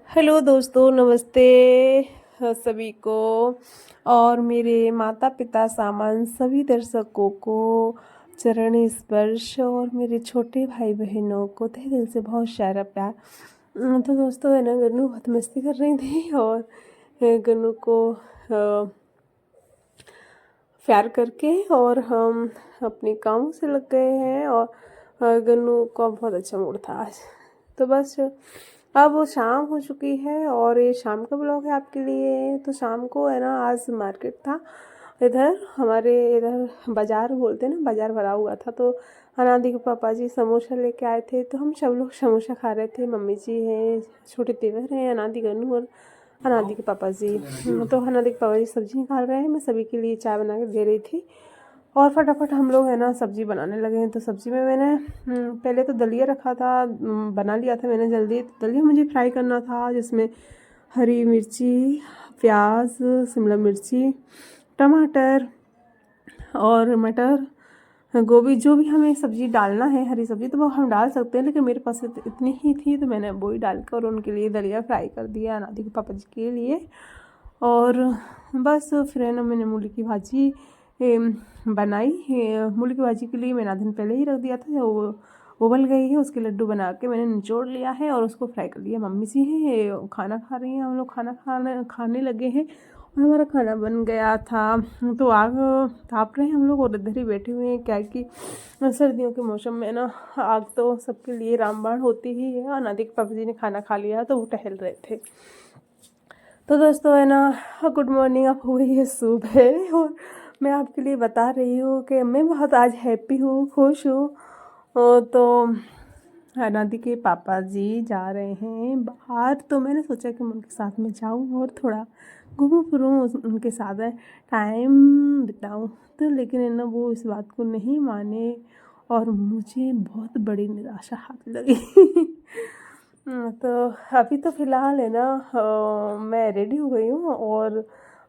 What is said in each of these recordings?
Hello दोस्तों, नमस्ते सभी को और मेरे माता पिता सामान सभी दर्शकों को चरण स्पर्श और मेरे छोटे भाई बहनों को तहे दिल से बहुत सारा प्यार। तो दोस्तों है ना, गन्नू बहुत मस्ती कर रही थी और गन्नू को प्यार करके और हम अपने कामों से लग गए हैं और गन्नू का बहुत अच्छा मूड था आज। तो बस अब वो शाम हो चुकी है और ये शाम का ब्लॉग है आपके लिए। तो शाम को है ना, आज मार्केट था इधर, हमारे इधर बाज़ार बोलते हैं ना, बाज़ार भरा हुआ था। तो अनादि के पापा जी समोसा लेके आए थे, तो हम सब लोग समोसा खा रहे थे। मम्मी जी हैं, छोटे तेवर हैं, अनादि गन्नू और अनादि के पापा जी। तो अनादि के पापा जी सब्जी निकाल रहे हैं, मैं सभी के लिए चाय बना के दे रही थी और फटाफट हम लोग है ना सब्ज़ी बनाने लगे हैं। तो सब्ज़ी में मैंने पहले तो दलिया रखा था, बना लिया था मैंने जल्दी। दलिया मुझे फ्राई करना था, जिसमें हरी मिर्ची, प्याज, शिमला मिर्ची, टमाटर और मटर, गोभी, जो भी हमें सब्ज़ी डालना है, हरी सब्ज़ी तो वो हम डाल सकते हैं, लेकिन मेरे पास इतनी ही थी तो मैंने वो ही डालकर उनके लिए दलिया फ्राई कर दिया, अनादि के पापा जी के लिए। और बस फिर है ना, मैंने मूली की भाजी बनाई। मूली की भाजी के लिए मैंने आधा दिन पहले ही रख दिया था, वो उबल गई है। उसके लड्डू बना के मैंने निचोड़ लिया है और उसको फ्राई कर लिया। मम्मी जी हैं, खाना खा रही हैं, हम लोग खाना खाने लगे हैं और हमारा खाना बन गया था। तो आग ताप रहे हैं हम लोग और इधर ही बैठे हुए हैं, क्या कि सर्दियों के मौसम में ना आग तो सबके लिए रामबाण होती ही है। अनादि के पापा जी ने खाना खा लिया तो वो टहल रहे थे। तो दोस्तों है ना, गुड मॉर्निंग। अब हो गई है सुबह और मैं आपके लिए बता रही हूँ कि मैं बहुत आज हैप्पी हूँ, खुश हूँ। तो अनादि के पापा जी जा रहे हैं बाहर, तो मैंने सोचा कि मैं उनके साथ में जाऊँ और थोड़ा घूमूं फिरूँ, उनके साथ टाइम बिताऊँ। तो लेकिन है ना, वो इस बात को नहीं माने और मुझे बहुत बड़ी निराशा हाथ लगी। तो अभी तो फ़िलहाल है ना, मैं रेडी हो गई हूँ और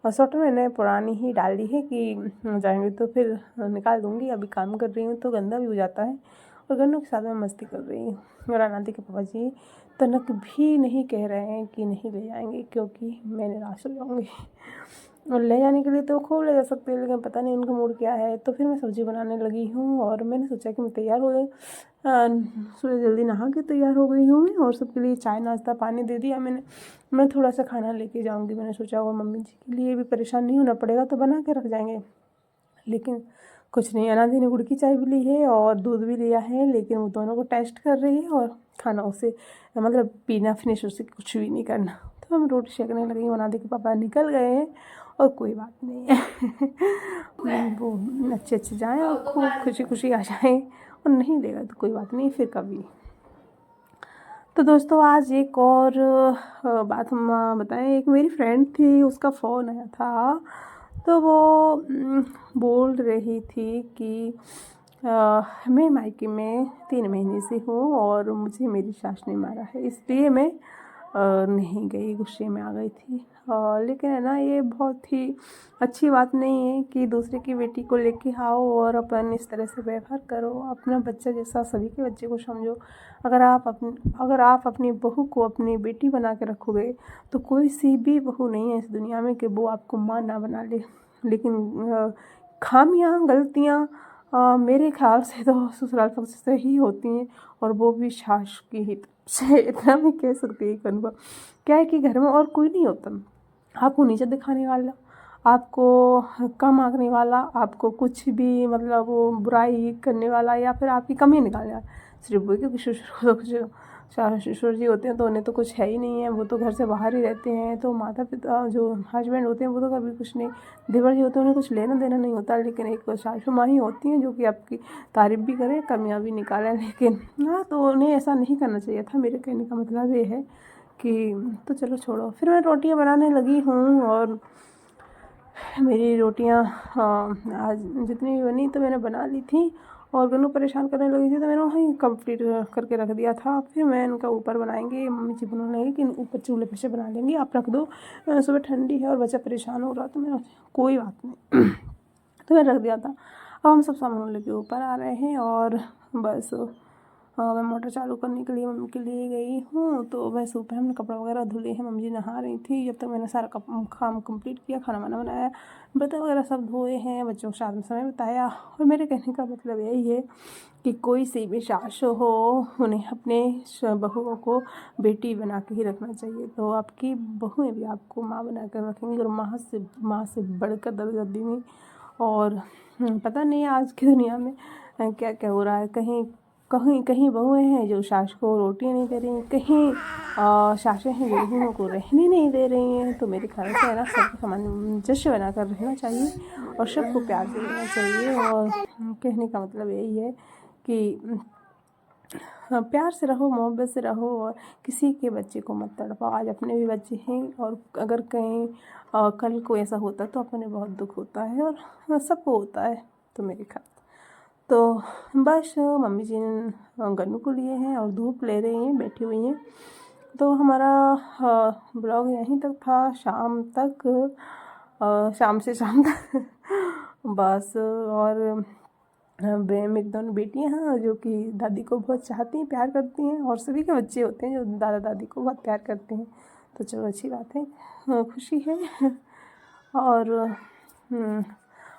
स्वेटर मैंने पुरानी ही डाली है कि जाएंगे तो फिर निकाल दूँगी। अभी काम कर रही हूँ तो गंदा भी हो जाता है और गन्नू के साथ में मस्ती कर रही हूँ। और अनादि के पापा जी तनक भी नहीं कह रहे हैं कि नहीं ले जाएंगे, क्योंकि मैं निराश हो जाऊँगी। और ले जाने के लिए तो खूब ले जा सकते हैं, लेकिन पता नहीं उनका मूड क्या है। तो फिर मैं सब्ज़ी बनाने लगी हूँ और मैंने सोचा कि मैं तैयार हो गई, सुबह जल्दी नहा के तैयार हो गई हूँ मैं और सबके लिए चाय नाश्ता पानी दे दिया मैंने। मैं थोड़ा सा खाना लेके जाऊँगी, मैंने सोचा और मम्मी जी के लिए भी परेशान नहीं होना पड़ेगा तो बना के रख जाएंगे। लेकिन कुछ नहीं, अनादि ने गुड़ की चाय भी ली है और दूध भी लिया है, लेकिन वो दोनों को टेस्ट कर रही है और खाना उसे मतलब पीना फिनिश उसे कुछ भी नहीं करना। तो हम रोटी सेकने लगी हूँ। अनादि के पापा निकल गए हैं और कोई बात नहीं है। वो अच्छे अच्छे जाएँ और खूब खुशी खुशी आ जाएँ, और नहीं देगा तो कोई बात नहीं, फिर कभी। तो दोस्तों आज एक और बात हम बताएं। एक मेरी फ्रेंड थी, उसका फ़ोन आया था, तो वो बोल रही थी कि मैं मायके में 3 महीने से हूँ और मुझे मेरी सास ने मारा है, इसलिए मैं नहीं गई, गुस्से में आ गई थी। लेकिन है ना, ये बहुत ही अच्छी बात नहीं है कि दूसरे की बेटी को लेके आओ और अपन इस तरह से व्यवहार करो। अपना बच्चा जैसा सभी के बच्चे को समझो। अगर आप अपनी बहू को अपनी बेटी बना के रखोगे तो कोई सी भी बहू नहीं है इस दुनिया में कि वो आपको माँ ना बना ले। लेकिन खामियाँ गलतियाँ मेरे ख्याल से तो ससुराल पक्ष से ही होती हैं, और वो भी सास की ही तरफ से। इतना मैं कह सकती हूँ अनुभव। क्या है कि घर में और कोई नहीं होता, आपको नीचे दिखाने वाला, आपको कम आंकने वाला, आपको कुछ भी मतलब वो बुराई करने वाला या फिर आपकी कमी निकालने वाला सिर्फ वही। क्योंकि ससुर को जो ससुर जी होते हैं तो उन्हें तो कुछ है ही नहीं है, वो तो घर से बाहर ही रहते हैं। तो माता पिता जो हस्बैंड होते हैं वो तो कभी कुछ नहीं, देवर जी होते हैं उन्हें कुछ लेना देना नहीं होता। लेकिन एक सासू माँ ही होती हैं जो कि आपकी तारीफ़ भी करें, कमियाँ भी निकालें। लेकिन हाँ, तो उन्हें ऐसा नहीं करना चाहिए था। मेरे कहने का मतलब ये है कि तो चलो छोड़ो। फिर मैं रोटियाँ बनाने लगी हूँ और मेरी रोटियाँ आज जितनी भी बनी तो मैंने बना ली थी और गन्नू परेशान करने लगी थी तो मैंने वहीं कंप्लीट करके रख दिया था। फिर मैं इनका ऊपर बनाएंगे, मम्मी जी बनाने लगी कि ऊपर चूल्हे पे से बना लेंगे, आप रख दो। सुबह ठंडी है और बच्चा परेशान हो रहा तो मैंने कोई बात नहीं तो मैंने रख दिया था। अब हम सब सामान लेके ऊपर आ रहे हैं और बस मैं मोटर चालू करने के लिए मम्मी के लिए गई हूँ। तो मैं सुबह हमने कपड़ा वगैरह धुले हैं, मम्मी जी नहा रही थी। जब तक मैंने सारा काम कंप्लीट किया, खाना वाना बनाया, बर्तन वगैरह सब धोए हैं, बच्चों के साथ में समय बिताया। और मेरे कहने का मतलब यही है कि कोई सी भी सास हो, उन्हें अपने बहुओं को बेटी बना के ही रखना चाहिए। तो आपकी बहुएं भी आपको माँ बना कर रखेंगी, और माँ से बढ़कर दर्जा देंगी। और पता नहीं आज की दुनिया में क्या क्या हो रहा है। कहीं कहीं कहीं बहुएं हैं जो सास को रोटी नहीं दे रही, कहीं सासें हैं जो बहुओं को रहने नहीं दे रही हैं। तो मेरे ख्याल से है ना, सबको सामंजस्य बनाकर रहना चाहिए और सबको प्यार से रहना चाहिए। और कहने का मतलब यही है कि प्यार से रहो, मोहब्बत से रहो, और किसी के बच्चे को मत तड़पाओ। आज अपने भी बच्चे हैं, और अगर कहीं कल को ऐसा होता तो अपने बहुत दुख होता है, और सबको होता है। तो मेरे ख्याल तो बस मम्मी जी ने गन्नू को लिए हैं और धूप ले रही हैं, बैठी हुई हैं। तो हमारा ब्लॉग यहीं तक था, शाम तक, शाम से शाम तक बस। और मेरी दोनों बेटियां हैं जो कि दादी को बहुत चाहती हैं, प्यार करती हैं, और सभी के बच्चे होते हैं जो दादा दादी को बहुत प्यार करते हैं। तो चलो अच्छी बात है, खुशी है। और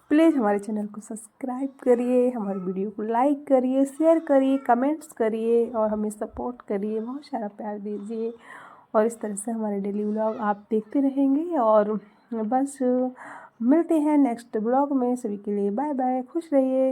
प्लीज़ हमारे चैनल को सब्सक्राइब करिए, हमारी वीडियो को लाइक करिए, शेयर करिए, कमेंट्स करिए, और हमें सपोर्ट करिए, बहुत सारा प्यार दीजिए। और इस तरह से हमारे डेली व्लॉग आप देखते रहेंगे। और बस मिलते हैं नेक्स्ट ब्लॉग में। सभी के लिए बाय बाय, खुश रहिए।